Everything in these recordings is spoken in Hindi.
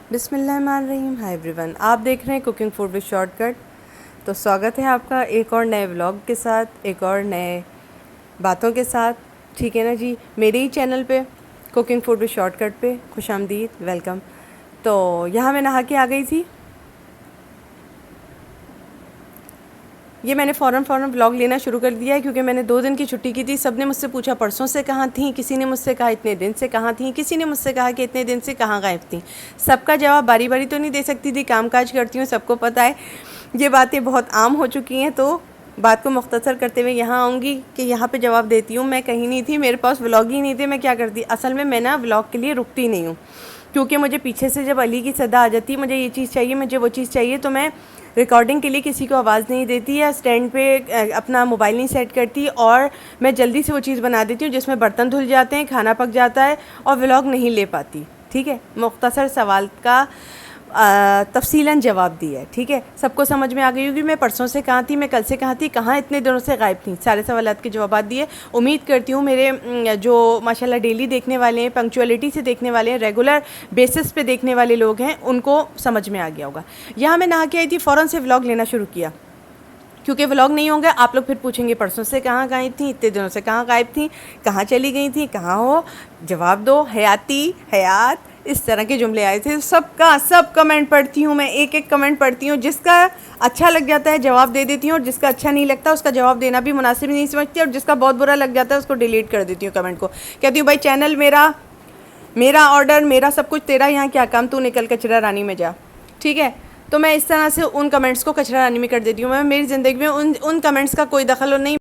बिस्मिल्लाहिर्रहमानिर्रहीम। हाय एवरीवन, आप देख रहे हैं कुकिंग फूड विद शॉर्टकट। तो स्वागत है आपका एक और नए व्लॉग के साथ, एक और नए बातों के साथ। ठीक है ना जी, मेरे ही चैनल पे कुकिंग फूड विद शॉर्टकट पे खुशामदीद, वेलकम। तो यहाँ मैं नहा के आ गई थी। ये मैंने फ़ौरन व्लॉग लेना शुरू कर दिया है क्योंकि मैंने 2 दिन की छुट्टी की थी। सब ने मुझसे पूछा परसों से कहाँ थी, किसी ने मुझसे कहा इतने दिन से कहाँ थी, किसी ने मुझसे कहा कि इतने दिन से कहाँ गायब थी। सबका जवाब बारी बारी तो नहीं दे सकती थी, कामकाज करती हूँ, सबको पता है। ये बातें बहुत आम हो चुकी हैं, तो बात को मुख्तसर करते हुए यहाँ आऊँगी कि यहाँ पे जवाब देती हूँ। मैं कहीं नहीं थी, मेरे पास व्लॉग ही नहीं थे। मैं क्या करती, असल में मैं ना व्लॉग के लिए रुकती नहीं हूँ, क्योंकि मुझे पीछे से जब अली की सदा आ जाती है, मुझे ये चीज़ चाहिए, मुझे वो चीज़ चाहिए, तो मैं रिकॉर्डिंग के लिए किसी को आवाज़ नहीं देती या स्टैंड पे अपना मोबाइल नहीं सेट करती, और मैं जल्दी से वो चीज़ बना देती हूँ जिसमें बर्तन धुल जाते हैं, खाना पक जाता है और व्लॉग नहीं ले पाती। ठीक है, मुख्तसर सवाल का तफसीलन जवाब दिया है। ठीक है, सबको समझ में आ गई होगी मैं परसों से कहाँ थी, मैं कल से कहाँ थी, कहाँ इतने दिनों से गायब थी। सारे सवालात के जवाब दिए। उम्मीद करती हूँ मेरे जो माशाल्लाह डेली देखने वाले हैं, पंक्चुअलिटी से देखने वाले हैं, रेगुलर बेसिस पे देखने वाले लोग हैं, उनको समझ में आ गया होगा। यहाँ मैं नहा के आई थी, फ़ौरन से व्लॉग लेना शुरू किया, क्योंकि व्लॉग नहीं होंगे आप लोग फिर पूछेंगे परसों से कहाँ गायब थी, इतने दिनों से कहाँ गायब थी, कहाँ चली गई थी, कहाँ हो, जवाब दो, हयाती, हयात, इस तरह के जुमले आए थे। सब कमेंट पढ़ती हूँ मैं, एक एक कमेंट पढ़ती हूँ। जिसका अच्छा लग जाता है जवाब दे देती हूँ, और जिसका अच्छा नहीं लगता उसका जवाब देना भी मुनासिब नहीं समझती, और जिसका बहुत बुरा लग जाता है उसको डिलीट कर देती हूँ कमेंट को। कहती हूँ भाई चैनल मेरा, मेरा ऑर्डर, मेरा सब कुछ, तेरा यहाँ क्या काम, तू निकल कचरा रानी में जा। ठीक है, तो मैं इस तरह से उन कमेंट्स को कचरा रानी में कर देती हूँ। मैं मेरी ज़िंदगी में उन कमेंट्स का कोई दखल नहीं।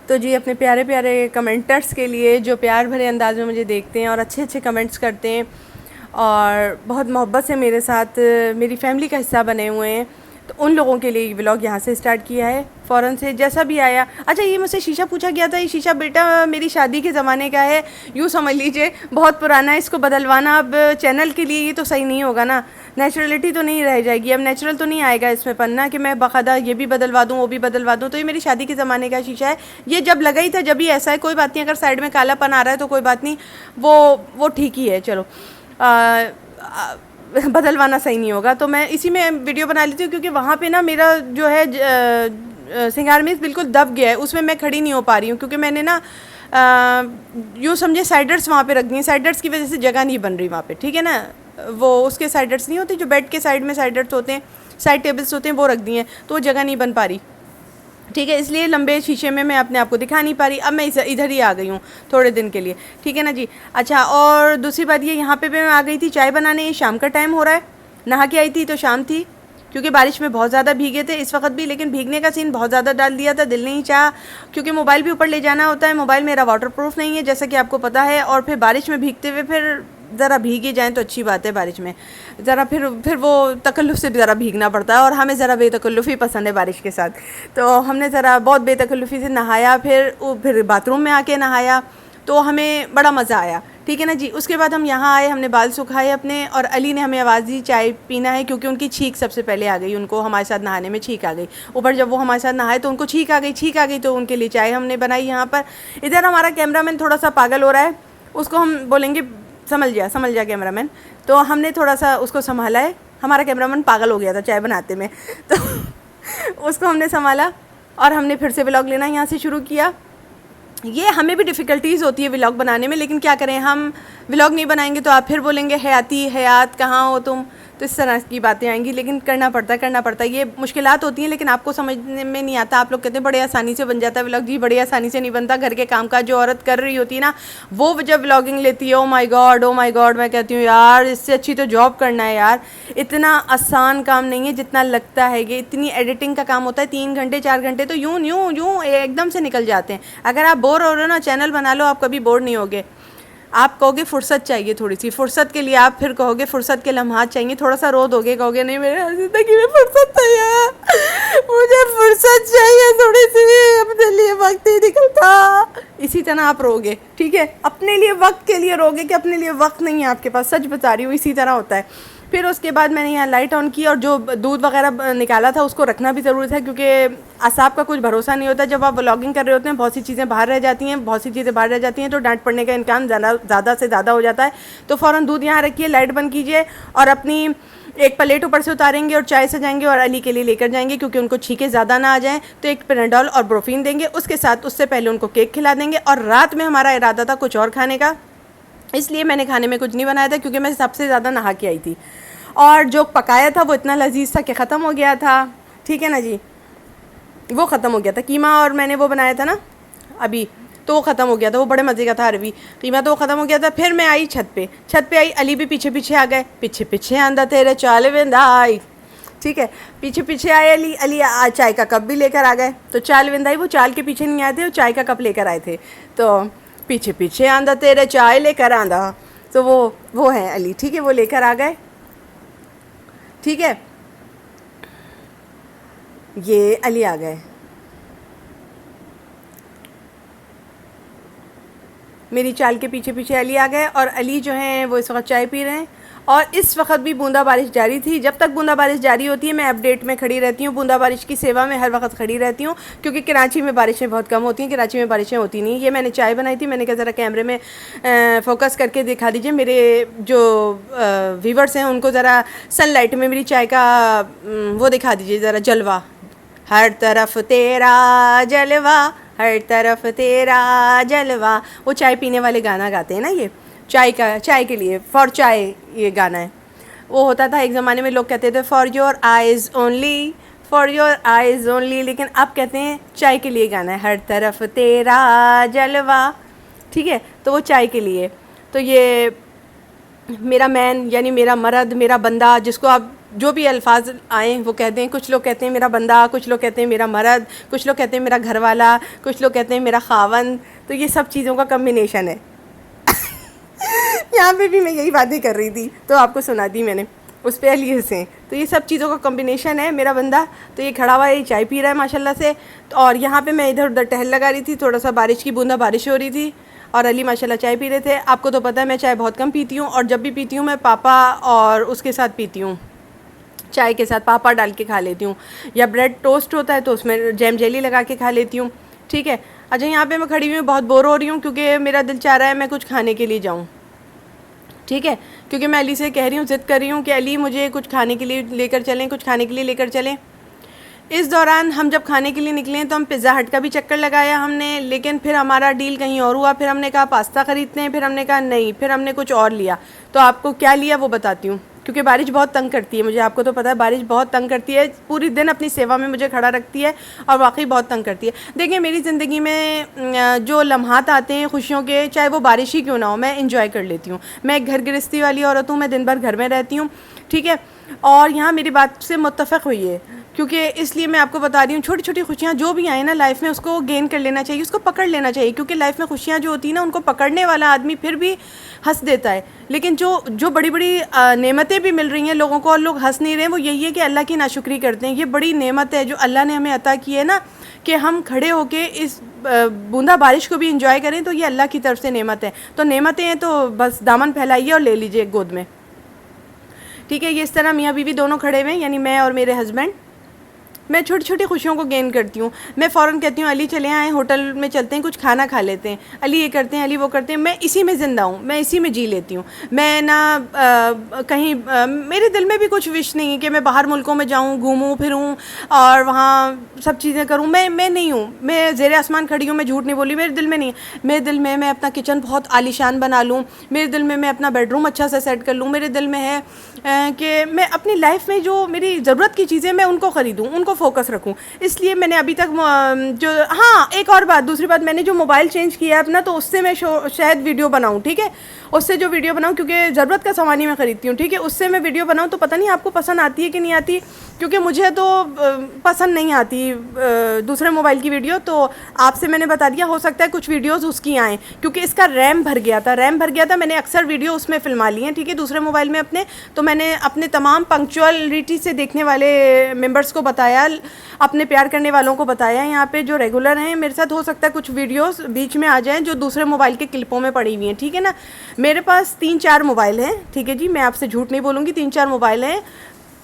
तो जी, अपने प्यारे प्यारे कमेंटर्स के लिए जो प्यार भरे अंदाज में मुझे देखते हैं और अच्छे अच्छे कमेंट्स करते हैं और बहुत मोहब्बत से मेरे साथ मेरी फैमिली का हिस्सा बने हुए हैं, तो उन लोगों के लिए ये व्लॉग यहाँ से स्टार्ट किया है फ़ौरन से, जैसा भी आया। अच्छा, ये मुझसे शीशा पूछा गया था। ये शीशा बेटा मेरी शादी के ज़माने का है, यूँ समझ लीजिए, बहुत पुराना है। इसको बदलवाना अब चैनल के लिए ये तो सही नहीं होगा ना, नेचुरलिटी तो नहीं रह जाएगी, अब नेचुरल तो नहीं आएगा इसमें पन्ना कि मैं बाकायदा ये भी बदलवा दूँ वो भी बदलवा दूँ। तो ये मेरी शादी के ज़माने का शीशा है, ये जब लगा ही था जब ही ऐसा है। कोई बात नहीं, अगर साइड में कालापन आ रहा है तो कोई बात नहीं, वो ठीक ही है। चलो, बदलवाना सही नहीं होगा, तो मैं इसी में वीडियो बना लेती हूँ, क्योंकि वहाँ पे ना मेरा जो है सिंगार मेज़ बिल्कुल दब गया है, उसमें मैं खड़ी नहीं हो पा रही हूँ, क्योंकि मैंने ना यूँ समझे साइडर्स वहाँ पे रख दी हैं। साइडर्स की वजह से जगह नहीं बन रही वहाँ पे। ठीक है ना, वो उसके साइडर्स नहीं होते जो बेड के साइड में साइडर्स होते हैं, साइड टेबल्स होते हैं, वो रख दिए हैं, तो वो जगह नहीं बन पा रही। ठीक है, इसलिए लंबे शीशे में मैं अपने आप को दिखा नहीं पा रही। अब मैं इधर ही आ गई हूँ थोड़े दिन के लिए। ठीक है ना जी। अच्छा, और दूसरी बात ये, यहाँ पे मैं आ गई थी चाय बनाने। ये शाम का टाइम हो रहा है, नहा के आई थी तो शाम थी, क्योंकि बारिश में बहुत ज़्यादा भीगे थे इस वक्त भी, लेकिन भीगने का सीन बहुत ज़्यादा डाल दिया था, दिल नहीं चाहा, क्योंकि मोबाइल भी ऊपर ले जाना होता है। मोबाइल मेरा वाटरप्रूफ नहीं है जैसा कि आपको पता है, और फिर बारिश में भीगते हुए फिर ज़रा भीगे जाएँ तो अच्छी बात है। बारिश में ज़रा फिर वो तकल्लुफ़ से ज़रा भीगना पड़ता है, और हमें ज़रा बेतकल्लुफ़ी पसंद है बारिश के साथ। तो हमने ज़रा बहुत बेतकल्लुफ़ी से नहाया, फिर बाथरूम में आके नहाया, तो हमें बड़ा मज़ा आया। ठीक है ना जी। उसके बाद हम यहाँ आए, हमने बाल सुखाए अपने, और अली ने हमें आवाज़ दी चाय पीना है, क्योंकि उनकी छींक सबसे पहले आ गई, उनको हमारे साथ नहाने में छींक आ गई। ऊपर जब वो हमारे साथ नहाए तो उनको छींक आ गई, तो उनके लिए चाय हमने बनाई यहाँ पर। इधर हमारा कैमरामैन थोड़ा सा पागल हो रहा है, उसको हम बोलेंगे समझ जा कैमरामैन, तो हमने थोड़ा सा उसको संभाला है। हमारा कैमरामैन पागल हो गया था चाय बनाते में, तो उसको हमने संभाला और हमने फिर से व्लॉग लेना यहाँ से शुरू किया। ये हमें भी डिफ़िकल्टीज़ होती है व्लॉग बनाने में, लेकिन क्या करें, हम व्लॉग नहीं बनाएंगे तो आप फिर बोलेंगे हयाती, हयात कहाँ हो तुम, तो इस तरह की बातें आएंगी, लेकिन करना पड़ता है। ये मुश्किलात होती हैं, लेकिन आपको समझने में नहीं आता। आप लोग कहते हैं बड़े आसानी से बन जाता है व्लॉग। जी, बड़ी आसानी से नहीं बनता। घर के काम काज जो औरत कर रही होती है ना, वो जब व्लॉगिंग लेती है, ओ माय गॉड, मैं कहती हूँ यार, इससे अच्छी तो जॉब करना है यार। इतना आसान काम नहीं है जितना लगता है। ये इतनी एडिटिंग का काम होता है, 3 घंटे 4 घंटे तो यूँ एकदम से निकल जाते हैं। अगर आप बोर हो रहे हो ना, चैनल बना लो, आप कभी बोर नहीं होगे। आप कहोगे फुर्सत चाहिए, थोड़ी सी फुर्सत के लिए आप फिर कहोगे फुर्सत के लम्हात चाहिए, थोड़ा सा रो दोगे, कहोगे नहीं मेरे ज़िंदगी में फुर्सत चाहिए, मुझे फुर्सत चाहिए थोड़ी सी, अपने लिए वक्त ही निकलता। इसी तरह आप रोगे। ठीक है, अपने लिए वक्त के लिए रोगे कि अपने लिए वक्त नहीं है आपके पास। सच बता रही हूँ, इसी तरह होता है। फिर उसके बाद मैंने यहाँ लाइट ऑन की और जो दूध वगैरह निकाला था उसको रखना भी ज़रूरी था, क्योंकि असाब का कुछ भरोसा नहीं होता। जब आप व्लॉगिंग कर रहे होते हैं बहुत सी चीज़ें बाहर रह जाती हैं, बहुत सी चीज़ें बाहर रह जाती हैं, तो डांट पड़ने का इम्कान ज़्यादा से ज़्यादा हो जाता है। तो फ़ौरन दूध यहाँ रखिए, लाइट बंद कीजिए और अपनी एक प्लेट ऊपर से उतारेंगे और चाय सजाएंगे और अली के लिए लेकर जाएंगे, क्योंकि उनको छींके ज़्यादा ना आ जाएं। तो एक पेनाडोल और ब्रोफीन देंगे, उसके साथ उससे पहले उनको केक खिला देंगे। और रात में हमारा इरादा था कुछ और खाने का, इसलिए मैंने खाने में कुछ नहीं बनाया था, क्योंकि मैं सबसे ज़्यादा नहा के आई थी। और जो पकाया था वो इतना लजीज था कि ख़त्म हो गया था, ठीक है ना जी, वो ख़त्म हो गया था। कीमा और मैंने वो बनाया था ना अभी, तो वो ख़त्म हो गया था, वो बड़े मज़े का था अरबी कीमा, तो वो ख़त्म हो गया था। फिर मैं आई छत पे आई, अली भी पीछे पीछे आ गए, पीछे पीछे आंदा तेरे चाल विंदा आई, ठीक है, पीछे पीछे आए अली चाय का कप भी लेकर आ गए। तो चाल विंदाई, वो चाल के पीछे नहीं आए थे, वो चाय का कप लेकर आए थे। तो पीछे पीछे आंदा तेरे चाय लेकर आंदा, तो वो है अली, ठीक है, वो लेकर आ गए, ठीक है, ये अली आ गए, मेरी चाल के पीछे पीछे अली आ गए। और अली जो हैं वो इस वक्त चाय पी रहे हैं। और इस वक्त भी बूंदा बारिश जारी थी। जब तक बूंदा बारिश जारी होती है मैं अपडेट में खड़ी रहती हूँ, बूंदा बारिश की सेवा में हर वक्त खड़ी रहती हूँ, क्योंकि कराची में बारिशें बहुत कम होती हैं, कराची में बारिशें होती नहीं। ये मैंने चाय बनाई थी, मैंने कहा ज़रा कैमरे में फोकस करके दिखा दीजिए, मेरे जो व्यूवर्स हैं उनको ज़रा सनलाइट में मेरी चाय का वो दिखा दीजिए ज़रा जलवा। हर तरफ तेरा जलवा, हर तरफ तेरा जलवा, वो चाय पीने वाले गाना गाते हैं ना, ये चाय के लिए, फॉर चाय ये गाना है। वो होता था एक ज़माने में, लोग कहते थे for your eyes only, for your eyes only, लेकिन अब कहते हैं चाय के लिए गाना है, हर तरफ तेरा जलवा, ठीक है, तो वो चाय के लिए। तो ये मेरा मैन यानी मेरा मर्द, मेरा बंदा, जिसको आप जो भी अल्फाज आए वो कहते हैं। कुछ लोग कहते हैं मेरा बंदा, कुछ लोग कहते हैं मेरा मर्द, कुछ लोग कहते हैं मेरा घरवाला, कुछ लोग कहते हैं मेरा खावन, तो ये सब चीज़ों का कम्बिनेशन है। यहाँ पे भी मैं यही बातें कर रही थी तो आपको सुना दी मैंने, उस पर अली हंसे। तो ये सब चीज़ों का कम्बिनेशन है मेरा बंदा। तो ये खड़ा हुआ है, ये चाय पी रहा है माशाल्लाह से। और यहाँ पे मैं इधर उधर टहल लगा रही थी, थोड़ा सा बारिश की बूंदा बारिश हो रही थी और अली माशाल्लाह चाय पी रहे थे। आपको तो पता है मैं चाय बहुत कम पीती हूँ, और जब भी पीती हूँ मैं पापा और उसके साथ पीती हूँ, चाय के साथ पापा डाल के खा लेती हूँ, या ब्रेड टोस्ट होता है तो उसमें जैम जेली लगा के खा लेती हूँ, ठीक है। अच्छा, यहाँ पे मैं खड़ी हुई हूँ, बहुत बोर हो रही हूँ, क्योंकि मेरा दिल चाह रहा है मैं कुछ खाने के लिए जाऊँ, ठीक है, क्योंकि मैं अली से कह रही हूँ, ज़िद कर रही हूँ कि अली मुझे कुछ खाने के लिए लेकर चलें, कुछ खाने के लिए लेकर चलें। इस दौरान हम जब खाने के लिए निकले तो हम पिज़्ज़ा हट का भी चक्कर लगाया हमने, लेकिन फिर हमारा डील कहीं और हुआ। फिर हमने कहा पास्ता ख़रीदते हैं, फिर हमने कहा नहीं, फिर हमने कुछ और लिया। तो आपको क्या लिया वो बताती हूँ, क्योंकि बारिश बहुत तंग करती है मुझे, आपको तो पता है बारिश बहुत तंग करती है, पूरी दिन अपनी सेवा में मुझे खड़ा रखती है और वाकई बहुत तंग करती है। देखिए मेरी ज़िंदगी में जो लम्हात आते हैं खुशियों के, चाहे वो बारिश ही क्यों ना हो, मैं इंजॉय कर लेती हूँ। मैं एक घर गृहस्थी वाली औरत हूँ, मैं दिन भर घर में रहती हूँ, ठीक है। और यहाँ मेरी बात से मुत्तफ़क़ हुई है, क्योंकि इसलिए मैं आपको बता रही हूँ, छोटी छोटी खुशियाँ जो भी आए ना लाइफ में, उसको गेन कर लेना चाहिए, उसको पकड़ लेना चाहिए, क्योंकि लाइफ में खुशियाँ जो होती हैं ना, उनको पकड़ने वाला आदमी फिर भी हंस देता है। लेकिन जो बड़ी बड़ी नेमतें भी मिल रही हैं लोगों को और लोग हंस नहीं रहे हैं, वो यही है कि अल्लाह की नाशुक्री करते हैं। ये बड़ी नेमत है जो अल्लाह ने हमें अता की है ना, कि हम खड़े होके इस बूंदा बारिश को भी इंजॉय करें, तो ये अल्लाह की तरफ से नेमत है। तो नेमतें हैं तो बस दामन फैलाइए और ले लीजिए गोद में, ठीक है। ये इस तरह मियाँ बीवी दोनों खड़े हुए हैं, यानी मैं और मेरे हस्बैंड। मैं छोटी छोटी खुशियों को गेन करती हूँ। मैं फ़ौरन कहती हूँ अली चले आएँ, होटल में चलते हैं, कुछ खाना खा लेते हैं। अली ये करते हैं, अली वो करते हैं। मैं इसी में ज़िंदा हूँ, मैं इसी में जी लेती हूँ। मैं ना कहीं मेरे दिल में भी कुछ विश नहीं है कि मैं बाहर मुल्कों में जाऊँ, घूमूँ फिरूँ और वहाँ सब चीज़ें करूँ। मैं नहीं हूँ, मैं ज़ेरे आसमान खड़ी हूँ, मैं झूठ नहीं बोली, मेरे दिल में नहीं है। मेरे दिल में मैं अपना किचन बहुत आलीशान बना लूँ, मेरे दिल में मैं अपना बेडरूम अच्छा से सेट कर लूँ, मेरे दिल में है कि मैं अपनी लाइफ में जो मेरी ज़रूरत की चीज़ें मैं उनको ख़रीदूँ, उनको फोकस रखूं। इसलिए मैंने अभी तक जो, हाँ एक और बात, दूसरी बात, मैंने जो मोबाइल चेंज किया है अपना, तो उससे मैं शायद वीडियो बनाऊं, ठीक है, उससे जो वीडियो बनाऊं, क्योंकि ज़रूरत का सामान ही मैं ख़रीदती हूँ, ठीक है, उससे मैं वीडियो बनाऊं। तो पता नहीं आपको पसंद आती है कि नहीं आती, क्योंकि मुझे तो पसंद नहीं आती दूसरे मोबाइल की वीडियो। तो आपसे मैंने बता दिया, हो सकता है कुछ वीडियोज़ उसकी आएँ, क्योंकि इसका रैम भर गया था, मैंने अक्सर वीडियो उसमें फिल्मा ली हैं, ठीक है, दूसरे मोबाइल में अपने। तो मैंने अपने तमाम पंक्चुअलिटी से देखने वाले मेंबर्स को बताया, अपने प्यार करने वालों को बताया है यहाँ पे, जो रेगुलर हैं मेरे साथ। हो सकता है कुछ वीडियोस बीच में आ जाएं जो दूसरे मोबाइल के क्लिपों में पड़ी हुई हैं, ठीक है ना। मेरे पास 3-4 मोबाइल हैं, ठीक है जी, मैं आपसे झूठ नहीं बोलूँगी, 3-4 मोबाइल हैं,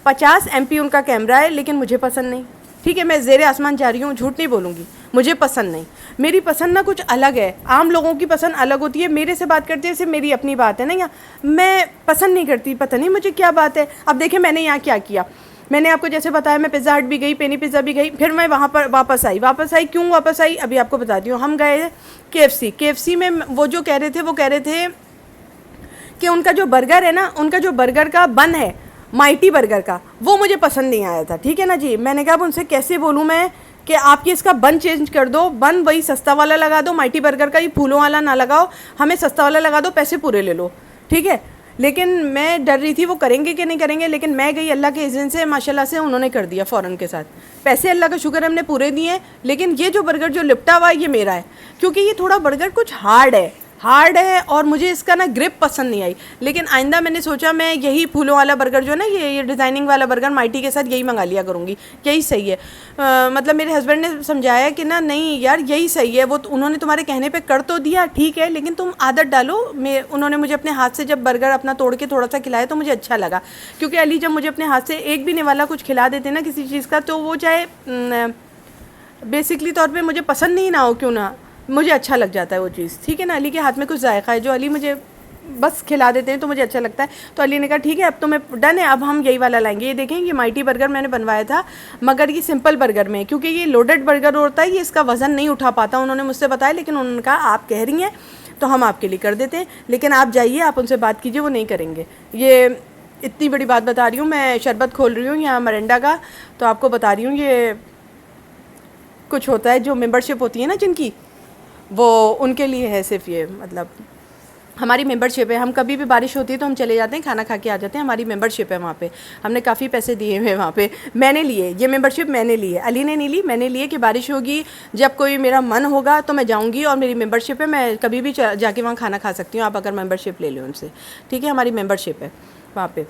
50 MP उनका कैमरा है, लेकिन मुझे पसंद नहीं, ठीक है। मैं ज़ेरे आसमान जा रही हूँ, झूठ नहीं बोलूँगी, मुझे पसंद नहीं। मेरी पसंद ना कुछ अलग है, आम लोगों की पसंद अलग होती है। मेरे से बात करते हैं, सिर्फ मेरी अपनी बात है ना, या मैं पसंद नहीं करती, पता नहीं मुझे क्या बात है। अब देखिए मैंने यहाँ क्या किया, मैंने आपको जैसे बताया, मैं पिज़्ज़ा हट भी गई, पेनी पिज़्ज़ा भी गई, फिर मैं वहाँ पर वापस आई। क्यों वापस आई अभी आपको बताती हूँ। हम गए KFC में, वो जो कह रहे थे, वो कह रहे थे कि उनका जो बर्गर है ना, उनका जो बर्गर का बन है माइटी बर्गर का, वो मुझे पसंद नहीं आया था, ठीक है ना जी। मैंने कहा अब उनसे कैसे बोलूँ मैं कि आपकी इसका बन चेंज कर दो, बन वही सस्ता वाला लगा दो, माइटी बर्गर का ये फूलों वाला ना लगाओ, हमें सस्ता वाला लगा दो, पैसे पूरे ले लो, ठीक है। लेकिन मैं डर रही थी वो करेंगे कि नहीं करेंगे, लेकिन मैं गई, अल्लाह के इज़्ज़न से माशाल्लाह से उन्होंने कर दिया फ़ौरन के साथ। पैसे अल्लाह का शुक्र हमने पूरे दिए हैं, लेकिन ये जो बर्गर जो लिपटा हुआ है ये मेरा है, क्योंकि ये थोड़ा बर्गर कुछ हार्ड है और मुझे इसका ना ग्रिप पसंद नहीं आई। लेकिन आइंदा मैंने सोचा मैं यही फूलों वाला बर्गर जो है ना, ये डिज़ाइनिंग वाला बर्गर माइटी के साथ यही मंगा लिया करूँगी, यही सही है। मतलब मेरे हस्बैंड ने समझाया कि ना नहीं यार यही सही है, वो उन्होंने तुम्हारे कहने पे कर तो दिया, ठीक है, लेकिन तुम आदत डालो। उन्होंने मुझे अपने हाथ से जब बर्गर अपना तोड़ के थोड़ा सा खिलाया तो मुझे अच्छा लगा, क्योंकि अली जब मुझे अपने हाथ से एक भी निवाला कुछ खिला देते ना किसी चीज़ का, तो वो चाहे बेसिकली तौर पर मुझे पसंद नहीं ना हो क्यों ना, मुझे अच्छा लग जाता है वो चीज़, ठीक है ना। अली के हाथ में कुछ जायका है जो अली मुझे बस खिला देते हैं तो मुझे अच्छा लगता है। तो अली ने कहा ठीक है अब तो मैं डन है, अब हम यही वाला लाएंगे। ये देखें ये माइटी बर्गर मैंने बनवाया था, मगर ये सिंपल बर्गर में, क्योंकि ये लोडेड बर्गर होता है, ये इसका वज़न नहीं उठा पाता, उन्होंने मुझसे बताया। लेकिन उन्होंने कहा आप कह रही हैं तो हम आपके लिए कर देते हैं, लेकिन आप जाइए, आप उनसे बात कीजिए, वो नहीं करेंगे। ये इतनी बड़ी बात बता रही हूँ। मैं शरबत खोल रही हूँ यहाँ मरिंडा का, तो आपको बता रही हूँ ये कुछ होता है जो मेंबरशिप होती है ना जिनकी, वो उनके लिए है सिर्फ ये, मतलब हमारी मेंबरशिप है। हम कभी भी बारिश होती है तो हम चले जाते हैं, खाना खा के आ जाते हैं, हमारी मेंबरशिप है वहाँ पे। हमने काफ़ी पैसे दिए हुए वहाँ पे, मैंने लिए ये मेंबरशिप, मैंने ली है, अली ने नहीं ली, मैंने लिए कि बारिश होगी, जब कोई मेरा मन होगा तो मैं जाऊँगी, और मेरी मेंबरशिप है, मैं कभी भी जाके वहाँ खाना खा सकती हूँ, आप अगर मेंबरशिप ले लें उनसे, ठीक है। हमारी मेंबरशिप है वहाँ पर।